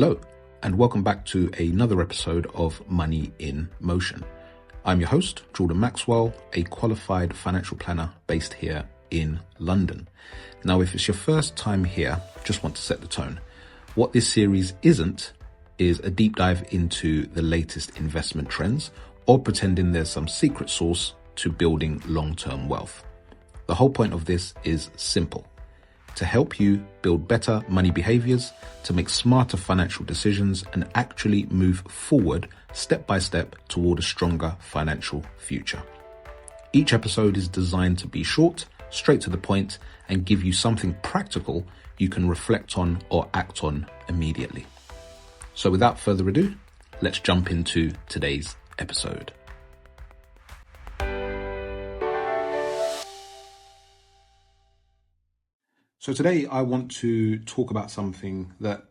Hello, and welcome back to another episode of Money in Motion. I'm your host, Jordan Maxwell, a qualified financial planner based here in London. Now, if it's your first time here, just want to set the tone. What this series isn't is a deep dive into the latest investment trends or pretending there's some secret sauce to building long-term wealth. The whole point of this is simple: to help you build better money behaviors, to make smarter financial decisions, and actually move forward step by step toward a stronger financial future. Each episode is designed to be short, straight to the point, and give you something practical you can reflect on or act on immediately. So without further ado, let's jump into today's episode. So today I want to talk about something that,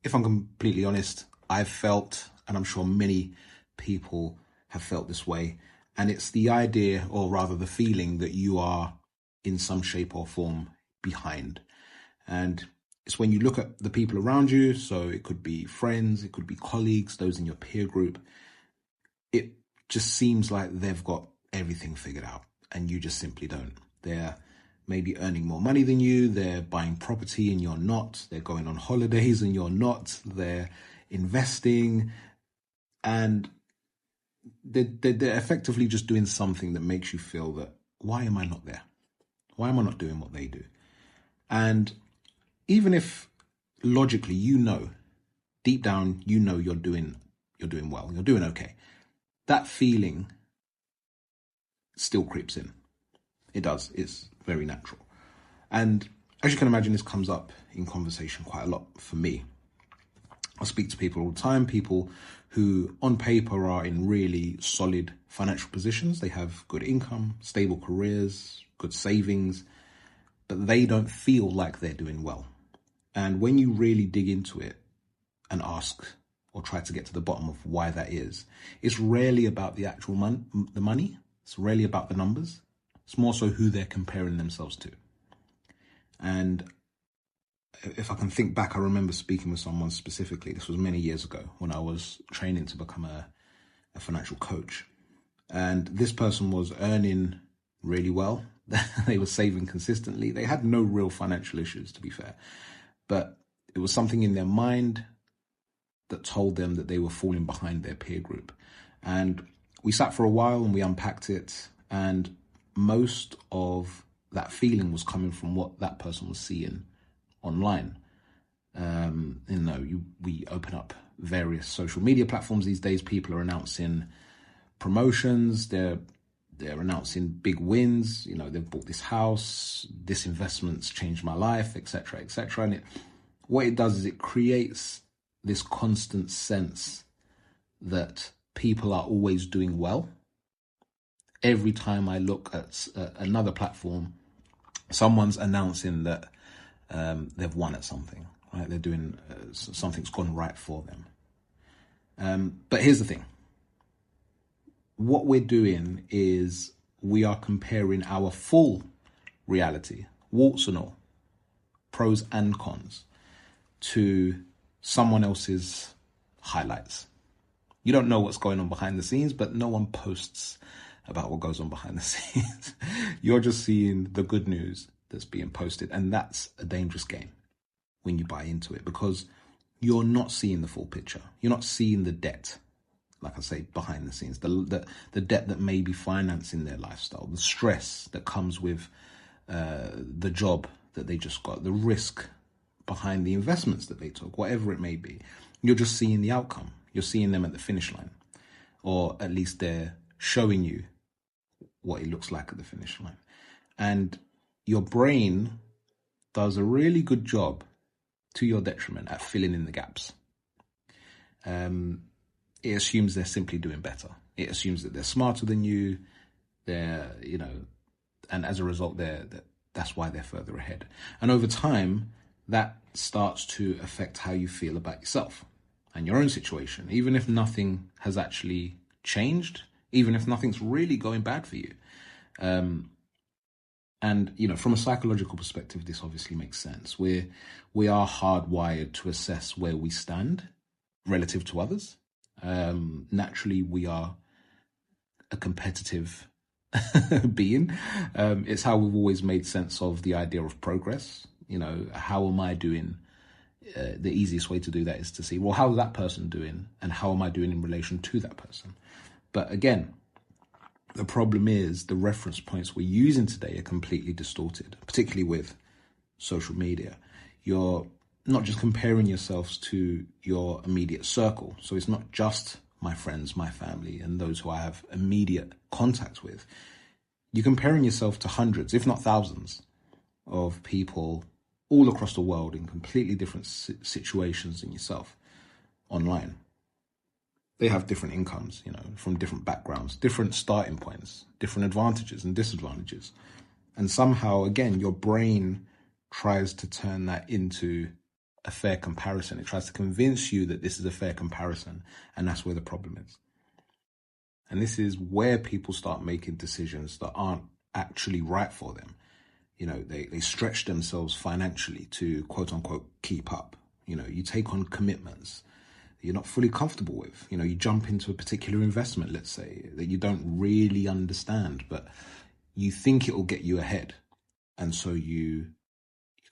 if I'm completely honest, I've felt, and I'm sure many people have felt this way. And it's the idea, or rather the feeling, that you are in some shape or form behind. And it's when you look at the people around you, so it could be friends, it could be colleagues, those in your peer group, it just seems like they've got everything figured out and you just simply don't. They're maybe earning more money than you, they're buying property and you're not, they're going on holidays and you're not, they're investing, and they're effectively just doing something that makes you feel that, why am I not there? Why am I not doing what they do? And even if logically deep down you're doing well, you're doing okay, that feeling still creeps in. It does. It's very natural. And as you can imagine, this comes up in conversation quite a lot for me. I speak to people all the time, people who on paper are in really solid financial positions. They have good income, stable careers, good savings, but they don't feel like they're doing well. And when you really dig into it and ask or try to get to the bottom of why that is, it's rarely about the actual the money. It's rarely about the numbers. It's more so who they're comparing themselves to. And if I can think back, I remember speaking with someone specifically. This was many years ago when I was training to become a financial coach. And this person was earning really well. They were saving consistently. They had no real financial issues, to be fair. But it was something in their mind that told them that they were falling behind their peer group. And we sat for a while and we unpacked it. And most of that feeling was coming from what that person was seeing online. We open up various social media platforms these days. People are announcing promotions. They're announcing big wins. They've bought this house, this investment's changed my life, etc., etc. And what it does is it creates this constant sense that people are always doing well. Every time I look at another platform, someone's announcing that they've won at something, right? They're doing something's gone right for them. But here's the thing. What we're doing is we are comparing our full reality, warts and all, pros and cons, to someone else's highlights. You don't know what's going on behind the scenes, but no one posts about what goes on behind the scenes. You're just seeing the good news that's being posted. And that's a dangerous game when you buy into it, because you're not seeing the full picture. You're not seeing the debt, like I say, behind the scenes, the debt that may be financing their lifestyle, the stress that comes with the job that they just got, the risk behind the investments that they took, whatever it may be. You're just seeing the outcome. You're seeing them at the finish line, or at least they're showing you what it looks like at the finish line. And your brain does a really good job, to your detriment, at filling in the gaps. It assumes they're simply doing better. It assumes that they're smarter than you. And as a result, that's why they're further ahead. And over time, that starts to affect how you feel about yourself and your own situation, even if nothing has actually changed, even if nothing's really going bad for you. And, from a psychological perspective, this obviously makes sense. We are hardwired to assess where we stand relative to others. Naturally, we are a competitive being. It's how we've always made sense of the idea of progress. How am I doing? The easiest way to do that is to see, well, how's that person doing? And how am I doing in relation to that person? But again, the problem is the reference points we're using today are completely distorted, particularly with social media. You're not just comparing yourselves to your immediate circle. So it's not just my friends, my family, and those who I have immediate contact with. You're comparing yourself to hundreds, if not thousands, of people all across the world in completely different situations than yourself online. They have different incomes, from different backgrounds, different starting points, different advantages and disadvantages. And somehow, again, your brain tries to turn that into a fair comparison. It tries to convince you that this is a fair comparison, and that's where the problem is. And this is where people start making decisions that aren't actually right for them. They stretch themselves financially to, quote unquote, keep up. You take on commitments you're not fully comfortable with. You jump into a particular investment, let's say, that you don't really understand, but you think it will get you ahead. And so you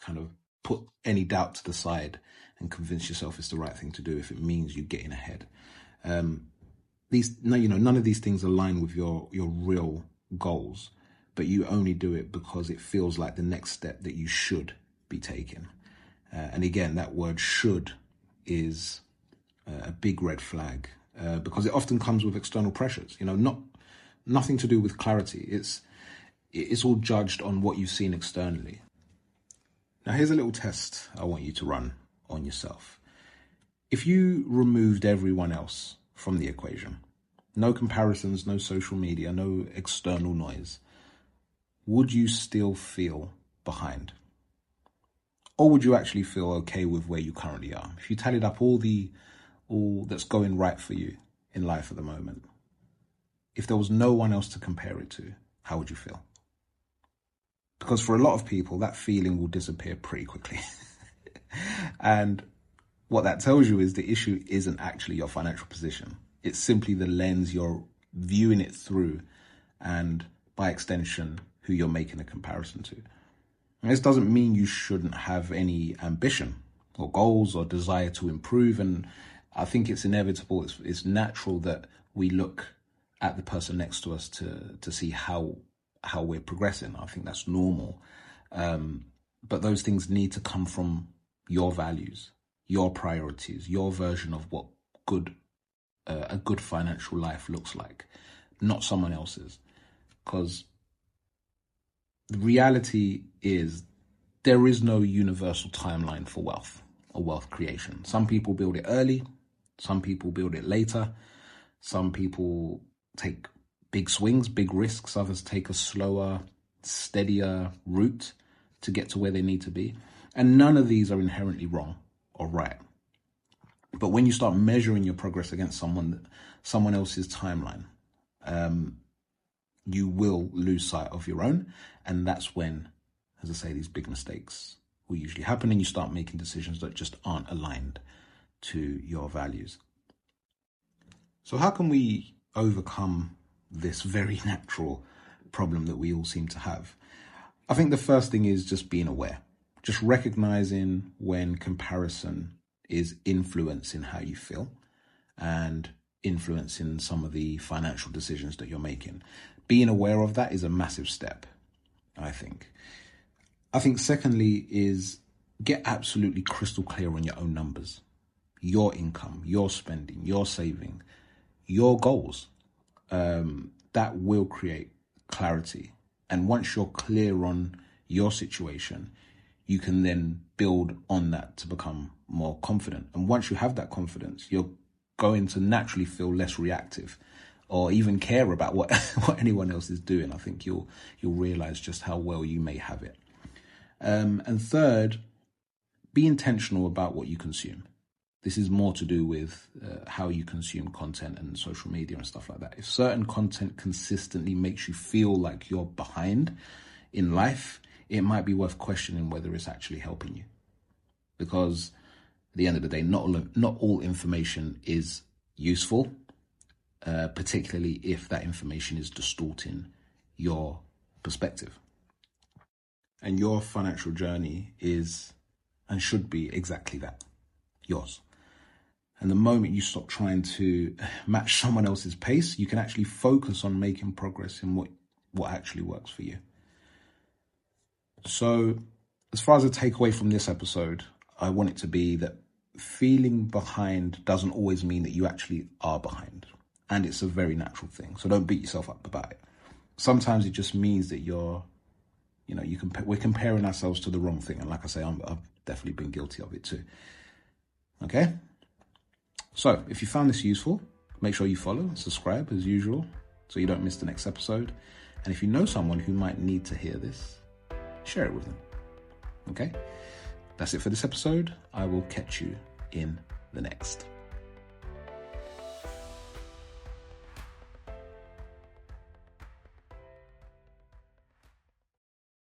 kind of put any doubt to the side and convince yourself it's the right thing to do if it means you getting ahead. None of these things align with your real goals, but you only do it because it feels like the next step that you should be taking. And again, that word should is a big red flag because it often comes with external pressures, nothing to do with clarity. It's all judged on what you've seen externally. Now, here's a little test I want you to run on yourself. If you removed everyone else from the equation, no comparisons, no social media, no external noise, would you still feel behind? Or would you actually feel okay with where you currently are? If you tallied up all that's going right for you in life at the moment, if there was no one else to compare it to, how would you feel? Because for a lot of people, that feeling will disappear pretty quickly. And what that tells you is the issue isn't actually your financial position. It's simply the lens you're viewing it through, and by extension, who you're making a comparison to. And this doesn't mean you shouldn't have any ambition or goals or desire to improve. And I think it's inevitable, it's natural that we look at the person next to us to see how we're progressing. I think that's normal. But those things need to come from your values, your priorities, your version of what a good financial life looks like, not someone else's. Because the reality is there is no universal timeline for wealth or wealth creation. Some people build it early, some people build it later, some people take big swings, big risks, others take a slower, steadier route to get to where they need to be. And none of these are inherently wrong or right. But when you start measuring your progress against someone else's timeline, you will lose sight of your own. And that's when, as I say, these big mistakes will usually happen, and you start making decisions that just aren't aligned to your values. So how can we overcome this very natural problem that we all seem to have? I think the first thing is just being aware, just recognizing when comparison is influencing how you feel and influencing some of the financial decisions that you're making. Being aware of that is a massive step, I think. I think secondly is get absolutely crystal clear on your own numbers, your income, your spending, your saving, your goals. That will create clarity. And once you're clear on your situation, you can then build on that to become more confident. And once you have that confidence, you're going to naturally feel less reactive or even care about what anyone else is doing. I think you'll realize just how well you may have it. And third, be intentional about what you consume. This is more to do with how you consume content and social media and stuff like that. If certain content consistently makes you feel like you're behind in life, it might be worth questioning whether it's actually helping you. Because at the end of the day, not all information is useful, particularly if that information is distorting your perspective. And your financial journey is and should be exactly that, yours. And the moment you stop trying to match someone else's pace, you can actually focus on making progress in what actually works for you. So as far as a takeaway from this episode, I want it to be that feeling behind doesn't always mean that you actually are behind. And it's a very natural thing. So don't beat yourself up about it. Sometimes it just means that we're comparing ourselves to the wrong thing. And like I say, I've definitely been guilty of it too. Okay? So if you found this useful, make sure you follow and subscribe as usual so you don't miss the next episode. And if you know someone who might need to hear this, share it with them. Okay? That's it for this episode. I will catch you in the next.